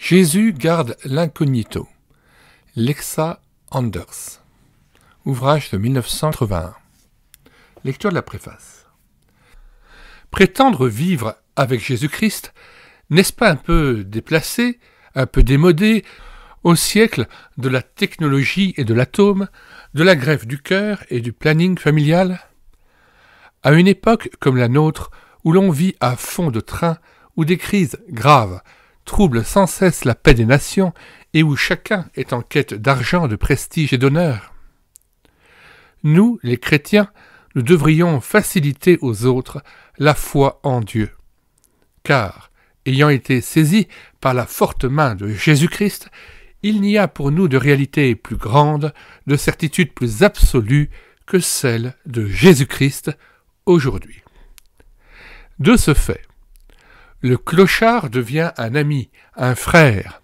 Jésus garde l'incognito. Lexa Anders. Ouvrage de 1981. Lecture de la préface. Prétendre vivre avec Jésus-Christ, n'est-ce pas un peu déplacé, un peu démodé, au siècle de la technologie et de l'atome, de la greffe du cœur et du planning familial? À une époque comme la nôtre, où l'on vit à fond de train, où des crises graves troublent sans cesse la paix des nations et où chacun est en quête d'argent, de prestige et d'honneur. Nous, les chrétiens, nous devrions faciliter aux autres la foi en Dieu. Car, ayant été saisis par la forte main de Jésus-Christ, il n'y a pour nous de réalité plus grande, de certitude plus absolue que celle de Jésus-Christ aujourd'hui. De ce fait, le clochard devient un ami, un frère,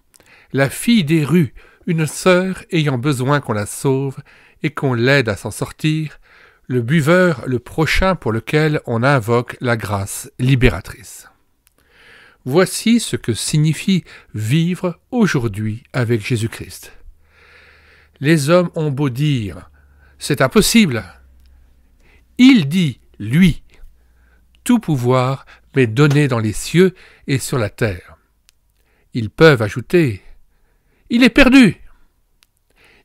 la fille des rues, une sœur ayant besoin qu'on la sauve et qu'on l'aide à s'en sortir, le buveur, le prochain pour lequel on invoque la grâce libératrice. Voici ce que signifie vivre aujourd'hui avec Jésus-Christ. Les hommes ont beau dire « c'est impossible », il dit, lui, tout pouvoir m'est donné dans les cieux et sur la terre. Ils peuvent ajouter « il est perdu ».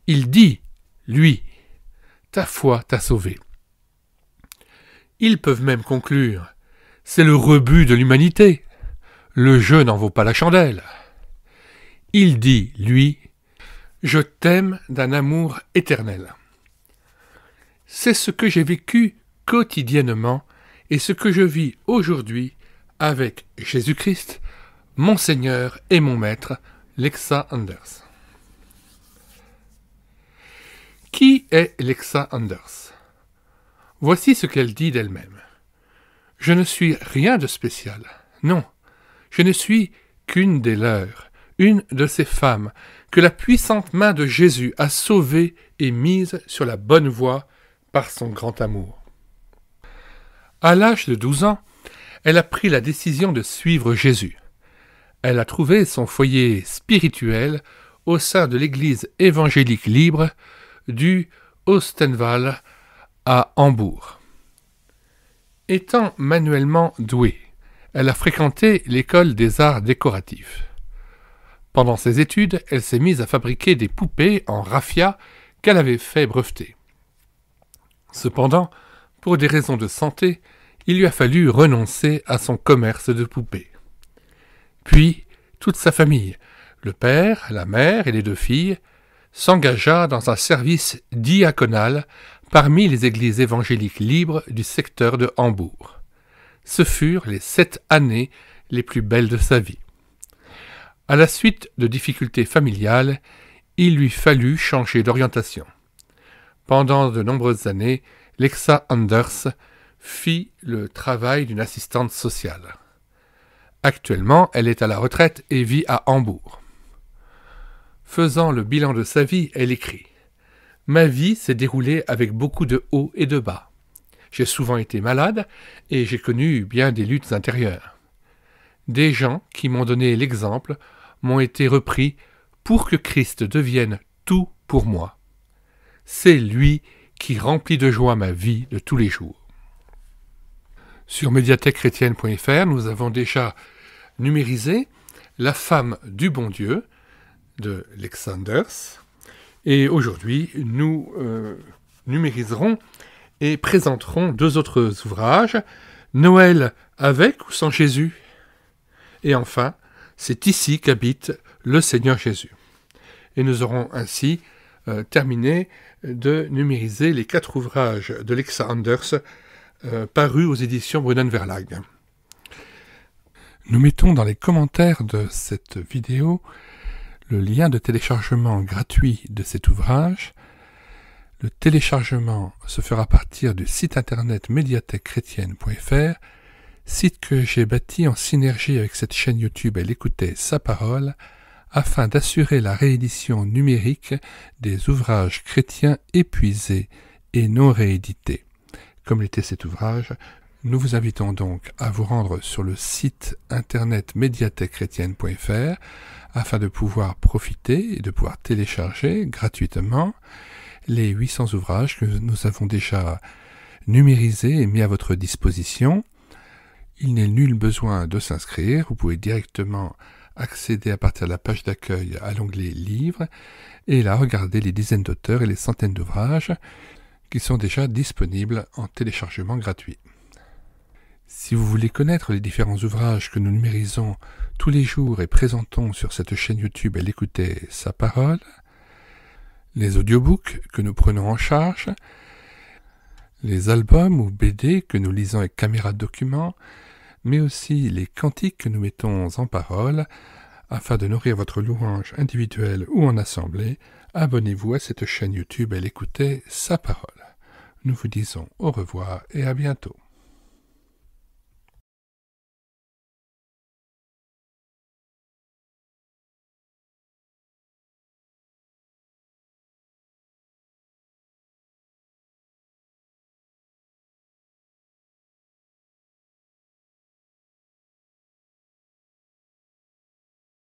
Il dit, lui, ta foi t'a sauvé. Ils peuvent même conclure « c'est le rebut de l'humanité, le jeu n'en vaut pas la chandelle ». Il dit, lui, je t'aime d'un amour éternel. C'est ce que j'ai vécu quotidiennement et ce que je vis aujourd'hui avec Jésus-Christ, mon Seigneur et mon Maître, Lexa Anders. Qui est Lexa Anders? Voici ce qu'elle dit d'elle-même. Je ne suis rien de spécial. Non, je ne suis qu'une des leurs, une de ces femmes que la puissante main de Jésus a sauvées et mises sur la bonne voie par son grand amour. À l'âge de 12 ans, elle a pris la décision de suivre Jésus. Elle a trouvé son foyer spirituel au sein de l'église évangélique libre du Ostenwald à Hambourg. Étant manuellement douée, elle a fréquenté l'école des arts décoratifs. Pendant ses études, elle s'est mise à fabriquer des poupées en raffia qu'elle avait fait breveter. Cependant, pour des raisons de santé, il lui a fallu renoncer à son commerce de poupées. Puis, toute sa famille, le père, la mère et les 2 filles, s'engagea dans un service diaconal parmi les églises évangéliques libres du secteur de Hambourg. Ce furent les 7 années les plus belles de sa vie. À la suite de difficultés familiales, il lui fallut changer d'orientation. Pendant de nombreuses années, Lexa Anders fit le travail d'une assistante sociale. Actuellement, elle est à la retraite et vit à Hambourg. Faisant le bilan de sa vie, elle écrit « Ma vie s'est déroulée avec beaucoup de hauts et de bas. J'ai souvent été malade et j'ai connu bien des luttes intérieures. Des gens qui m'ont donné l'exemple m'ont été repris pour que Christ devienne tout pour moi. C'est lui qui remplit de joie ma vie de tous les jours. » Sur médiathèquechrétienne.fr, nous avons déjà numérisé La femme du bon Dieu de Lexa Anders. Et aujourd'hui, nous numériserons et présenterons 2 autres ouvrages, Noël avec ou sans Jésus. Et enfin, c'est ici qu'habite le Seigneur Jésus. Et nous aurons ainsi terminé de numériser les 4 ouvrages de Lexa Anders parus aux éditions Brunner Verlag. Nous mettons dans les commentaires de cette vidéo le lien de téléchargement gratuit de cet ouvrage. Le téléchargement se fera à partir du site internet médiathèquechrétienne.fr, site que j'ai bâti en synergie avec cette chaîne YouTube Elle écoutait sa parole, afin d'assurer la réédition numérique des ouvrages chrétiens épuisés et non réédités, comme l'était cet ouvrage Nous vous invitons donc à vous rendre sur le site internet médiathèquechrétienne.fr afin de pouvoir profiter et de pouvoir télécharger gratuitement les 800 ouvrages que nous avons déjà numérisés et mis à votre disposition. Il n'est nul besoin de s'inscrire, vous pouvez directement accéder à partir de la page d'accueil à l'onglet Livres et là regarder les dizaines d'auteurs et les centaines d'ouvrages qui sont déjà disponibles en téléchargement gratuit. Si vous voulez connaître les différents ouvrages que nous numérisons tous les jours et présentons sur cette chaîne YouTube Elle écoutait sa parole, les audiobooks que nous prenons en charge, les albums ou BD que nous lisons avec caméra de document, mais aussi les cantiques que nous mettons en parole, afin de nourrir votre louange individuelle ou en assemblée, abonnez-vous à cette chaîne YouTube Elle écoutait sa parole. Nous vous disons au revoir et à bientôt.